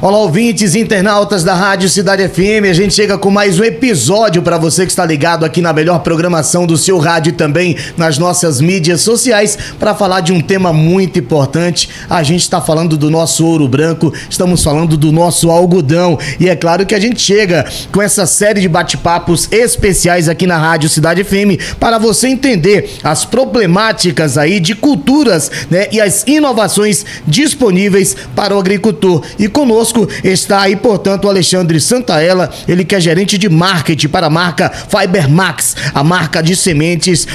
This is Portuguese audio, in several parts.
Olá, ouvintes, internautas da Rádio Cidade FM. A gente chega com mais um episódio para você que está ligado aqui na melhor programação do seu rádio e também nas nossas mídias sociais para falar de um tema muito importante. A gente está falando do nosso ouro branco, estamos falando do nosso algodão e é claro que a gente chega com essa série de bate-papos especiais aqui na Rádio Cidade FM para você entender as problemáticas aí de culturas, né, e as inovações disponíveis para o agricultor. E conosco está aí, portanto, o Alexandre Santaella, ele que é gerente de marketing para a marca Fiber Max, a marca de sementes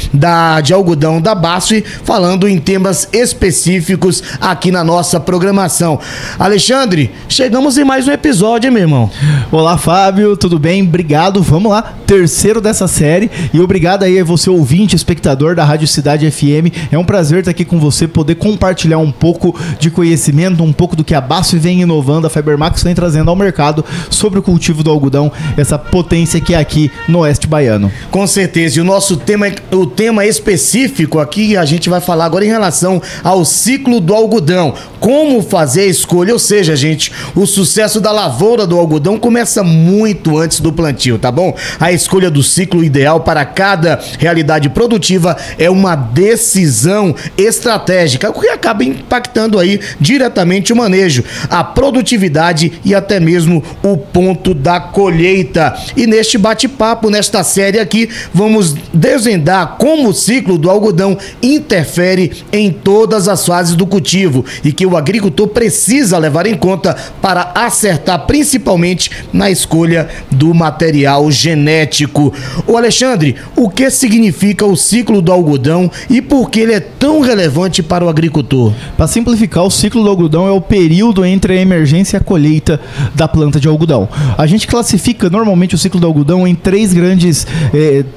de algodão da BASF, falando em temas específicos aqui na nossa programação. Alexandre, chegamos em mais um episódio, hein, meu irmão? Olá, Fábio, tudo bem? Obrigado, vamos lá, terceiro dessa série, e obrigado aí a você, ouvinte, espectador da Rádio Cidade FM. É um prazer estar aqui com você, poder compartilhar um pouco de conhecimento, um pouco do que a BASF vem inovando, a Fiber Max vem trazendo ao mercado sobre o cultivo do algodão, essa potência que é aqui no Oeste Baiano. Com certeza, e o tema específico aqui, a gente vai falar agora em relação ao ciclo do algodão, como fazer a escolha, ou seja, gente, o sucesso da lavoura do algodão começa muito antes do plantio, tá bom? A escolha do ciclo ideal para cada realidade produtiva é uma decisão estratégica, o que acaba impactando aí diretamente o manejo, a produtividade e até mesmo o ponto da colheita. E neste bate-papo, nesta série aqui, vamos desvendar como o ciclo do algodão interfere em todas as fases do cultivo e que o agricultor precisa levar em conta para acertar principalmente na escolha do material genético. Ô Alexandre, o que significa o ciclo do algodão e por que ele é tão relevante para o agricultor? Para simplificar, o ciclo do algodão é o período entre a emergência e a colheita da planta de algodão. A gente classifica normalmente o ciclo do algodão em três grandes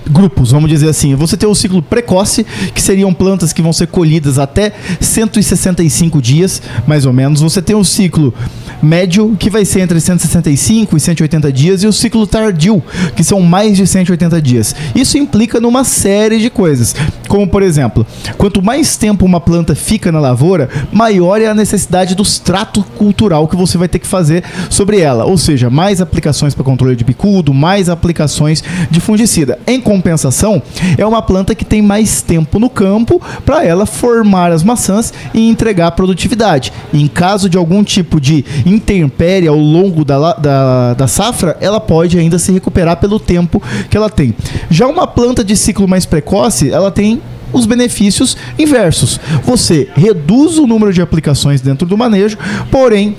grupos, vamos dizer assim. Você tem o ciclo precoce, que seriam plantas que vão ser colhidas até 165 dias, mais ou menos. Você tem o ciclo médio, que vai ser entre 165 e 180 dias, e o ciclo tardio, que são mais de 180 dias. Isso implica numa série de coisas, como por exemplo, quanto mais tempo uma planta fica na lavoura, maior é a necessidade do extrato cultural que você vai ter que fazer sobre ela, ou seja, mais aplicações para controle de bicudo, mais aplicações de fungicida. Em compensação, é uma planta que tem mais tempo no campo para ela formar as maçãs e entregar produtividade. Em caso de algum tipo de intempérie ao longo da safra, ela pode ainda se recuperar pelo tempo que ela tem. Já uma planta de ciclo mais precoce, ela tem os benefícios inversos. Você reduz o número de aplicações dentro do manejo, porém,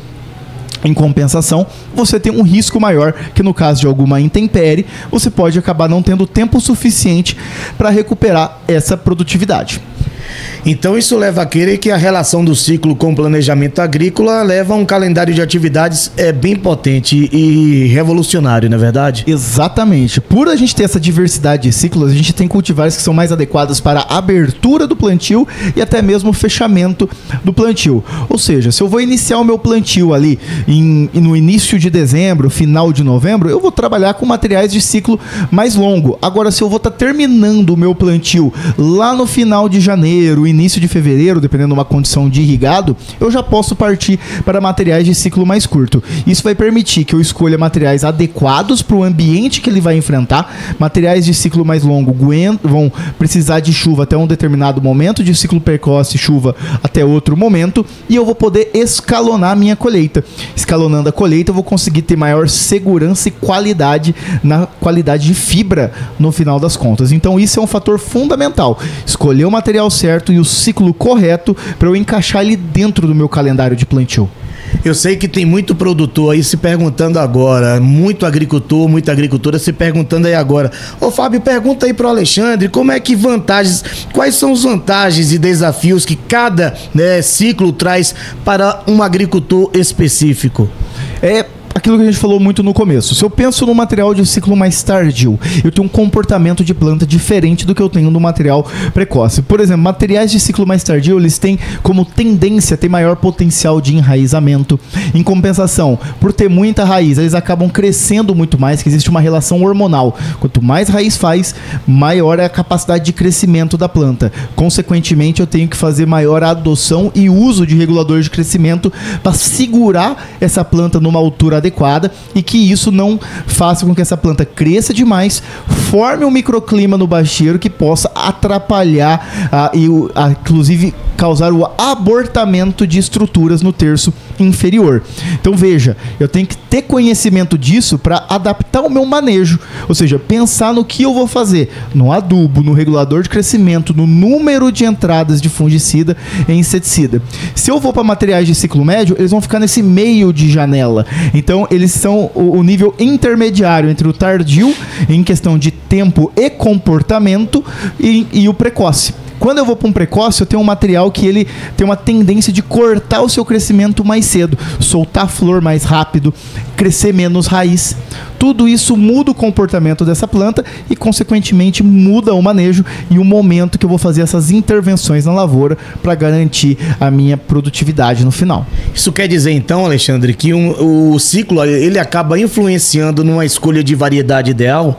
em compensação, você tem um risco maior, que no caso de alguma intempérie, você pode acabar não tendo tempo suficiente para recuperar essa produtividade. Então isso leva a crer que a relação do ciclo com o planejamento agrícola leva a um calendário de atividades bem potente e revolucionário, não é verdade? Exatamente. Por a gente ter essa diversidade de ciclos, a gente tem cultivares que são mais adequados para a abertura do plantio e até mesmo o fechamento do plantio. Ou seja, se eu vou iniciar o meu plantio ali no início de dezembro, final de novembro, eu vou trabalhar com materiais de ciclo mais longo. Agora, se eu vou estar terminando o meu plantio lá no final de janeiro, início de fevereiro, dependendo de uma condição de irrigado, eu já posso partir para materiais de ciclo mais curto. Isso vai permitir que eu escolha materiais adequados para o ambiente que ele vai enfrentar. Materiais de ciclo mais longo vão precisar de chuva até um determinado momento, de ciclo precoce, chuva até outro momento, e eu vou poder escalonar a minha colheita. Escalonando a colheita, eu vou conseguir ter maior segurança e qualidade na qualidade de fibra no final das contas. Então isso é um fator fundamental. Escolher o material certo e o ciclo correto para eu encaixar ele dentro do meu calendário de plantio. Eu sei que tem muito produtor aí se perguntando agora, muito agricultor, muita agricultora se perguntando aí agora. Ô Fábio, pergunta aí pro Alexandre, quais são as vantagens e desafios que cada ciclo traz para um agricultor específico? aquilo que a gente falou muito no começo. Se eu penso no material de ciclo mais tardio, eu tenho um comportamento de planta diferente do que eu tenho no material precoce. Por exemplo, materiais de ciclo mais tardio, eles têm como tendência a ter maior potencial de enraizamento. Em compensação, por ter muita raiz, eles acabam crescendo muito mais, que existe uma relação hormonal. Quanto mais raiz faz, maior é a capacidade de crescimento da planta. Consequentemente, eu tenho que fazer maior adoção e uso de reguladores de crescimento para segurar essa planta numa altura adequada e que isso não faça com que essa planta cresça demais, forme um microclima no bacheiro que possa atrapalhar inclusive causar o abortamento de estruturas no terço inferior. Então veja, eu tenho que ter conhecimento disso para adaptar o meu manejo, ou seja, pensar no que eu vou fazer, no adubo, no regulador de crescimento, no número de entradas de fungicida e inseticida. Se eu vou para materiais de ciclo médio, eles vão ficar nesse meio de janela. Então eles são o nível intermediário entre o tardio, em questão de tempo e comportamento, e o precoce. Quando eu vou para um precoce, eu tenho um material que ele tem uma tendência de cortar o seu crescimento mais cedo, soltar flor mais rápido, crescer menos raiz. Tudo isso muda o comportamento dessa planta e, consequentemente, muda o manejo e o momento que eu vou fazer essas intervenções na lavoura para garantir a minha produtividade no final. Isso quer dizer, então, Alexandre, que o ciclo ele acaba influenciando numa escolha de variedade ideal?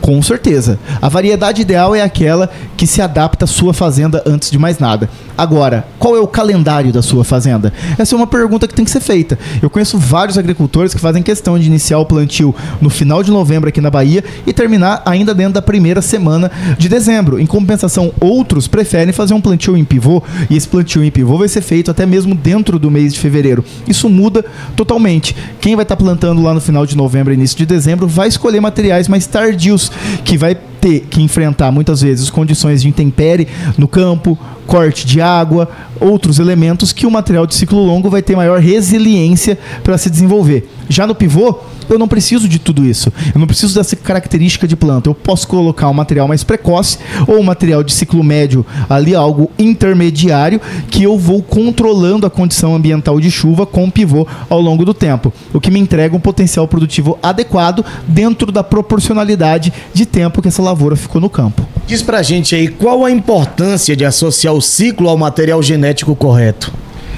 Com certeza. A variedade ideal é aquela que se adapta à sua fazenda antes de mais nada. Agora, qual é o calendário da sua fazenda? Essa é uma pergunta que tem que ser feita. Eu conheço vários agricultores que fazem questão de iniciar o plantio no final de novembro aqui na Bahia e terminar ainda dentro da primeira semana de dezembro. Em compensação, outros preferem fazer um plantio em pivô, e esse plantio em pivô vai ser feito até mesmo dentro do mês de fevereiro. Isso muda totalmente. Quem vai estar plantando lá no final de novembro e início de dezembro vai escolher materiais mais tardios, que vai ter que enfrentar muitas vezes condições de intempérie no campo, corte de água, outros elementos que o material de ciclo longo vai ter maior resiliência para se desenvolver. Já no pivô, eu não preciso de tudo isso. Eu não preciso dessa característica de planta. Eu posso colocar um material mais precoce ou um material de ciclo médio, ali algo intermediário, que eu vou controlando a condição ambiental de chuva com o pivô ao longo do tempo, o que me entrega um potencial produtivo adequado dentro da proporcionalidade de tempo que essa lavoura ficou no campo. Diz pra gente aí, qual a importância de associar o ciclo ao material genético correto?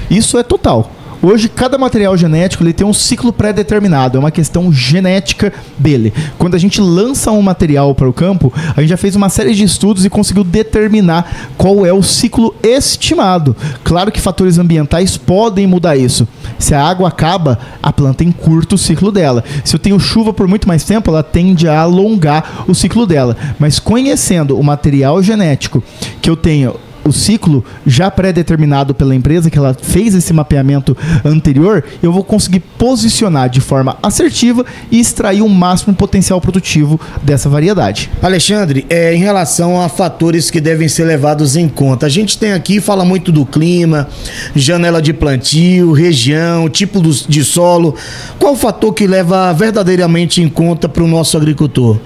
Isso é total. Hoje, cada material genético ele tem um ciclo pré-determinado, é uma questão genética dele. Quando a gente lança um material para o campo, a gente já fez uma série de estudos e conseguiu determinar qual é o ciclo estimado. Claro que fatores ambientais podem mudar isso. Se a água acaba, a planta encurta o ciclo dela. Se eu tenho chuva por muito mais tempo, ela tende a alongar o ciclo dela. Mas conhecendo o material genético que eu tenho, o ciclo já pré-determinado pela empresa, que ela fez esse mapeamento anterior, eu vou conseguir posicionar de forma assertiva e extrair o máximo potencial produtivo dessa variedade. Alexandre, em relação a fatores que devem ser levados em conta, a gente tem aqui, fala muito do clima, janela de plantio, região, tipo de solo. Qual o fator que leva verdadeiramente em conta para o nosso agricultor?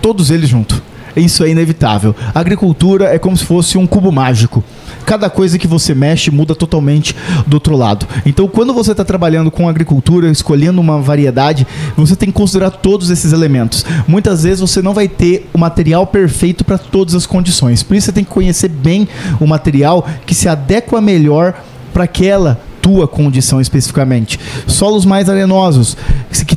Todos eles juntos. Isso é inevitável. A agricultura é como se fosse um cubo mágico. Cada coisa que você mexe muda totalmente do outro lado. Então, quando você está trabalhando com agricultura, escolhendo uma variedade, você tem que considerar todos esses elementos. Muitas vezes você não vai ter o material perfeito para todas as condições. Por isso você tem que conhecer bem o material que se adequa melhor para aquela tua condição especificamente. Solos mais arenosos,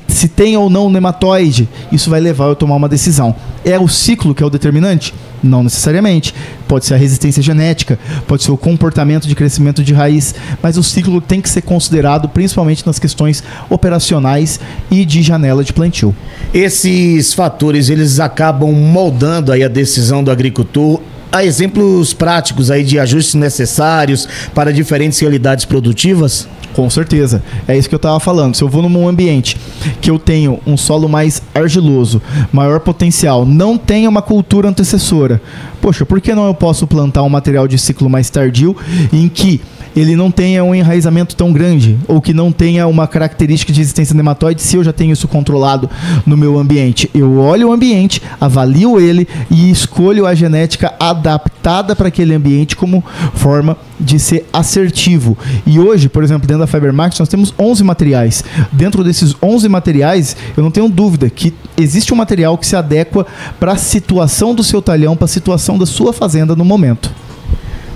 se tem ou não nematóide, isso vai levar eu a tomar uma decisão. É o ciclo que é o determinante? Não necessariamente. Pode ser a resistência genética, pode ser o comportamento de crescimento de raiz, mas o ciclo tem que ser considerado principalmente nas questões operacionais e de janela de plantio. Esses fatores, eles acabam moldando aí a decisão do agricultor. Há exemplos práticos aí de ajustes necessários para diferentes realidades produtivas? Com certeza, é isso que eu estava falando. Se eu vou num ambiente que eu tenho um solo mais argiloso, maior potencial, não tenho uma cultura antecessora, poxa, por que não eu posso plantar um material de ciclo mais tardio em que ele não tenha um enraizamento tão grande, ou que não tenha uma característica de resistência a nematóide, se eu já tenho isso controlado no meu ambiente. Eu olho o ambiente, avalio ele e escolho a genética adaptada para aquele ambiente como forma de ser assertivo. E hoje, por exemplo, dentro da FiberMax, nós temos 11 materiais. Dentro desses 11 materiais, eu não tenho dúvida que existe um material que se adequa para a situação do seu talhão, para a situação da sua fazenda no momento.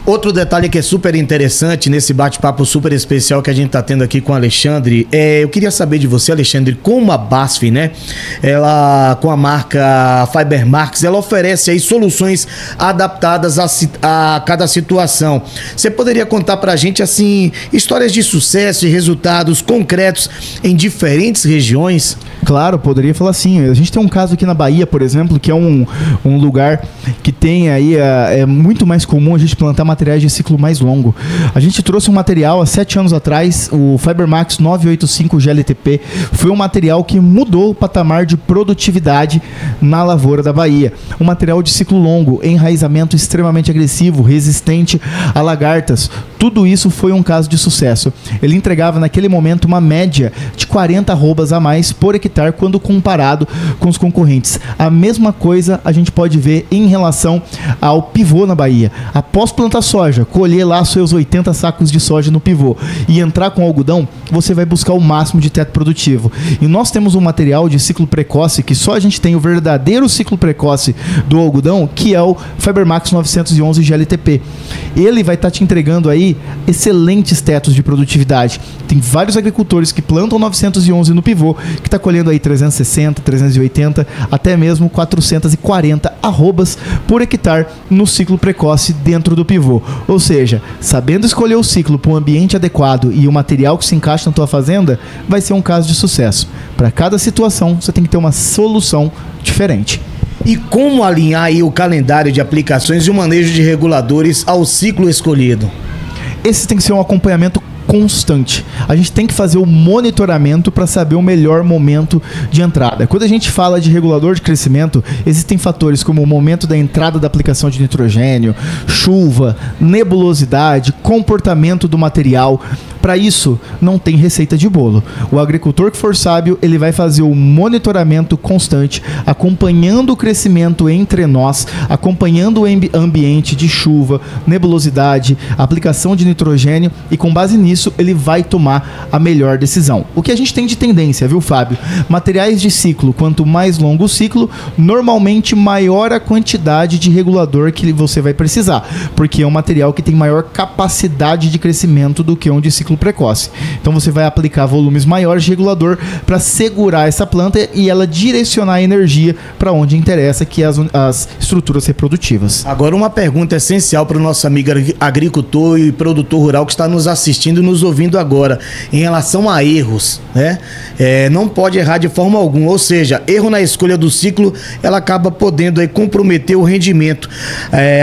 Outro detalhe que é super interessante nesse bate-papo super especial que a gente está tendo aqui com o Alexandre, eu queria saber de você, Alexandre, como a BASF, né, ela, com a marca FiberMax, ela oferece aí soluções adaptadas a cada situação. Você poderia contar pra gente, assim, histórias de sucesso e resultados concretos em diferentes regiões? Claro, poderia falar assim. A gente tem um caso aqui na Bahia, por exemplo, que é um lugar que tem aí, é muito mais comum a gente plantar materiais de ciclo mais longo. A gente trouxe um material há 7 anos atrás, o FiberMax 985 GLTP, foi um material que mudou o patamar de produtividade na lavoura da Bahia. Um material de ciclo longo, enraizamento extremamente agressivo, resistente a lagartas. Tudo isso foi um caso de sucesso. Ele entregava naquele momento uma média de 40 arrobas a mais por hectare quando comparado com os concorrentes. A mesma coisa a gente pode ver em relação ao pivô na Bahia. Após plantar soja, colher lá seus 80 sacos de soja no pivô e entrar com algodão, você vai buscar o máximo de teto produtivo. E nós temos um material de ciclo precoce que só a gente tem o verdadeiro ciclo precoce do algodão, que é o FiberMax 911 GLTP. Ele vai estar te entregando aí excelentes tetos de produtividade. Tem vários agricultores que plantam 911 no pivô, que está colhendo aí 360, 380, até mesmo 440 arrobas por hectare no ciclo precoce dentro do pivô. Ou seja, sabendo escolher o ciclo para um ambiente adequado e o material que se encaixa na tua fazenda, vai ser um caso de sucesso. Para cada situação, você tem que ter uma solução diferente. E como alinhar aí o calendário de aplicações e o manejo de reguladores ao ciclo escolhido? Esse tem que ser um acompanhamento constante. A gente tem que fazer o monitoramento para saber o melhor momento de entrada. Quando a gente fala de regulador de crescimento, existem fatores como o momento da entrada da aplicação de nitrogênio, chuva, nebulosidade, comportamento do material. Para isso, não tem receita de bolo. O agricultor que for sábio, ele vai fazer o monitoramento constante, acompanhando o crescimento entre nós, acompanhando o ambiente de chuva, nebulosidade, aplicação de nitrogênio, e com base nisso, ele vai tomar a melhor decisão. O que a gente tem de tendência, viu, Fábio? Materiais de ciclo, quanto mais longo o ciclo, normalmente maior a quantidade de regulador que você vai precisar, porque é um material que tem maior capacidade de crescimento do que um de ciclo precoce. Então você vai aplicar volumes maiores de regulador para segurar essa planta e ela direcionar a energia para onde interessa, que é as estruturas reprodutivas. Agora uma pergunta essencial para o nosso amigo agricultor e produtor rural que está nos assistindo e nos ouvindo agora, em relação a erros, né? Não pode errar de forma alguma, ou seja, erro na escolha do ciclo, ela acaba podendo aí comprometer o rendimento,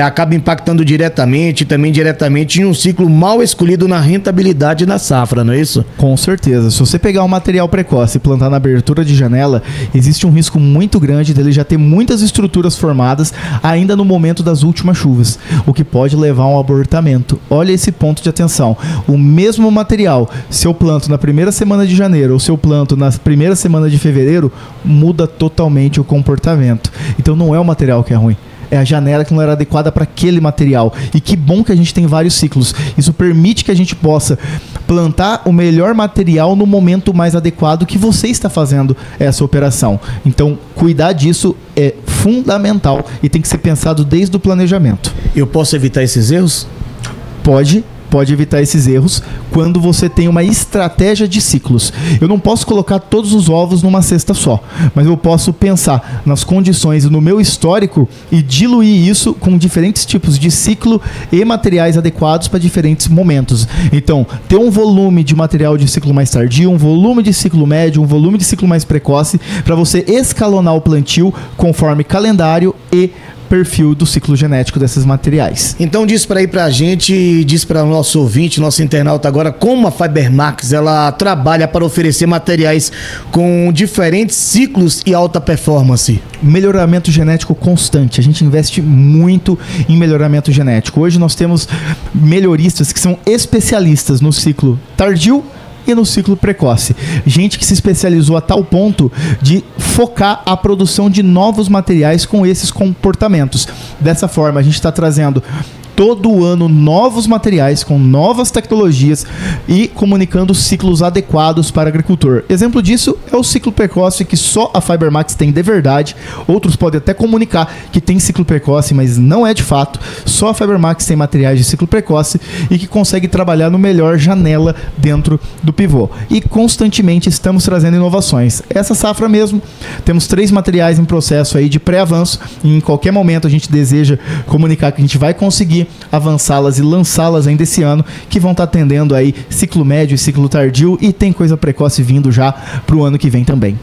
acaba impactando diretamente e também diretamente em um ciclo mal escolhido na rentabilidade na safra, não é isso? Com certeza. Se você pegar um material precoce e plantar na abertura de janela, existe um risco muito grande dele já ter muitas estruturas formadas ainda no momento das últimas chuvas, o que pode levar a um abortamento. Olha esse ponto de atenção. O mesmo material, se eu planto na primeira semana de janeiro ou se eu planto na primeira semana de fevereiro, muda totalmente o comportamento. Então não é o material que é ruim. É a janela que não era adequada para aquele material. E que bom que a gente tem vários ciclos. Isso permite que a gente possa plantar o melhor material no momento mais adequado que você está fazendo essa operação. Então, cuidar disso é fundamental e tem que ser pensado desde o planejamento. Eu posso evitar esses erros? Pode evitar esses erros quando você tem uma estratégia de ciclos. Eu não posso colocar todos os ovos numa cesta só, mas eu posso pensar nas condições e no meu histórico e diluir isso com diferentes tipos de ciclo e materiais adequados para diferentes momentos. Então, ter um volume de material de ciclo mais tardio, um volume de ciclo médio, um volume de ciclo mais precoce, para você escalonar o plantio conforme calendário e perfil do ciclo genético desses materiais. Então diz para aí pra gente, diz para o nosso ouvinte, nosso internauta agora, como a Fibermax ela trabalha para oferecer materiais com diferentes ciclos e alta performance. Melhoramento genético constante. A gente investe muito em melhoramento genético. Hoje nós temos melhoristas que são especialistas no ciclo tardio e no ciclo precoce. Gente que se especializou a tal ponto de focar a produção de novos materiais com esses comportamentos. Dessa forma, a gente está trazendo todo ano novos materiais com novas tecnologias e comunicando ciclos adequados para o agricultor. Exemplo disso é o ciclo precoce, que só a Fibermax tem de verdade. Outros podem até comunicar que tem ciclo precoce, mas não é de fato. Só a Fibermax tem materiais de ciclo precoce e que consegue trabalhar no melhor janela dentro do pivô. E constantemente estamos trazendo inovações. Essa safra mesmo, temos 3 materiais em processo aí de pré-avanço, e em qualquer momento a gente deseja comunicar que a gente vai conseguir avançá-las e lançá-las ainda esse ano, que vão estar atendendo aí ciclo médio e ciclo tardio, e tem coisa precoce vindo já para o ano que vem também.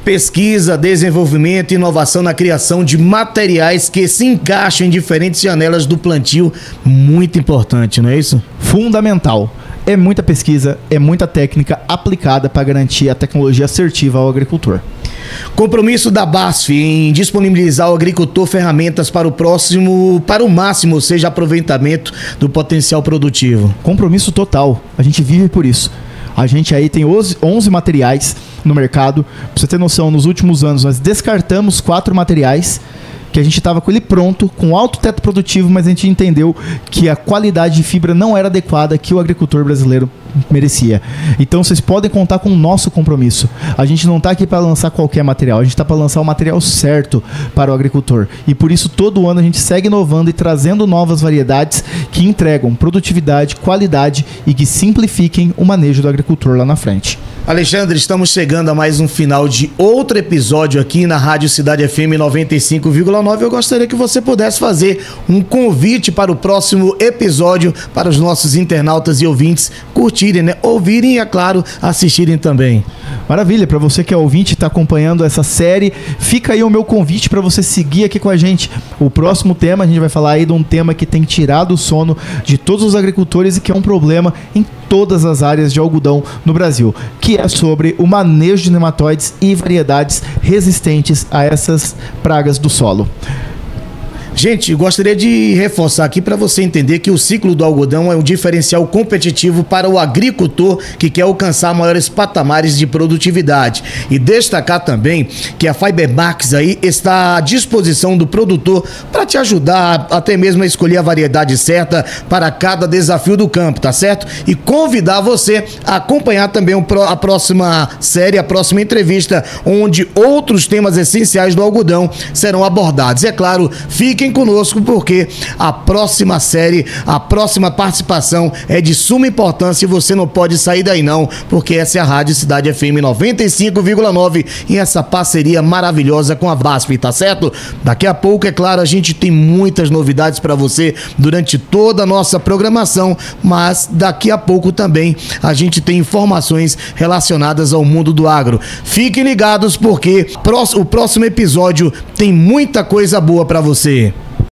Pesquisa, desenvolvimento e inovação na criação de materiais que se encaixam em diferentes janelas do plantio, muito importante, não é isso? Fundamental. É muita pesquisa, é muita técnica aplicada para garantir a tecnologia assertiva ao agricultor. Compromisso da BASF em disponibilizar ao agricultor ferramentas para o máximo, ou seja, aproveitamento do potencial produtivo. Compromisso total. A gente vive por isso. A gente aí tem 11 materiais no mercado. Pra você ter noção, nos últimos anos nós descartamos 4 materiais que a gente estava com ele pronto, com alto teto produtivo, mas a gente entendeu que a qualidade de fibra não era adequada que o agricultor brasileiro merecia. Então vocês podem contar com o nosso compromisso. A gente não está aqui para lançar qualquer material, a gente está para lançar o material certo para o agricultor. E por isso todo ano a gente segue inovando e trazendo novas variedades que entregam produtividade, qualidade e que simplifiquem o manejo do agricultor lá na frente. Alexandre, estamos chegando a mais um final de outro episódio aqui na Rádio Cidade FM 95,9. Eu gostaria que você pudesse fazer um convite para o próximo episódio para os nossos internautas e ouvintes curtirem, né? Ouvirem e, é claro, assistirem também. Maravilha, para você que é ouvinte e está acompanhando essa série, fica aí o meu convite para você seguir aqui com a gente. O próximo tema, a gente vai falar aí de um tema que tem tirado o sono de todos os agricultores e que é um problema em todas as áreas de algodão no Brasil, que é sobre o manejo de nematóides e variedades resistentes a essas pragas do solo. Gente, gostaria de reforçar aqui para você entender que o ciclo do algodão é um diferencial competitivo para o agricultor que quer alcançar maiores patamares de produtividade. E destacar também que a Fibermax aí está à disposição do produtor para te ajudar até mesmo a escolher a variedade certa para cada desafio do campo, tá certo? E convidar você a acompanhar também a próxima série, a próxima entrevista, onde outros temas essenciais do algodão serão abordados. É claro, fiquem conosco porque a próxima série, a próxima participação é de suma importância e você não pode sair daí não, porque essa é a Rádio Cidade FM 95,9 e essa parceria maravilhosa com a BASF, tá certo? Daqui a pouco, é claro, a gente tem muitas novidades para você durante toda a nossa programação, mas daqui a pouco também a gente tem informações relacionadas ao mundo do agro. Fiquem ligados porque o próximo episódio tem muita coisa boa para você.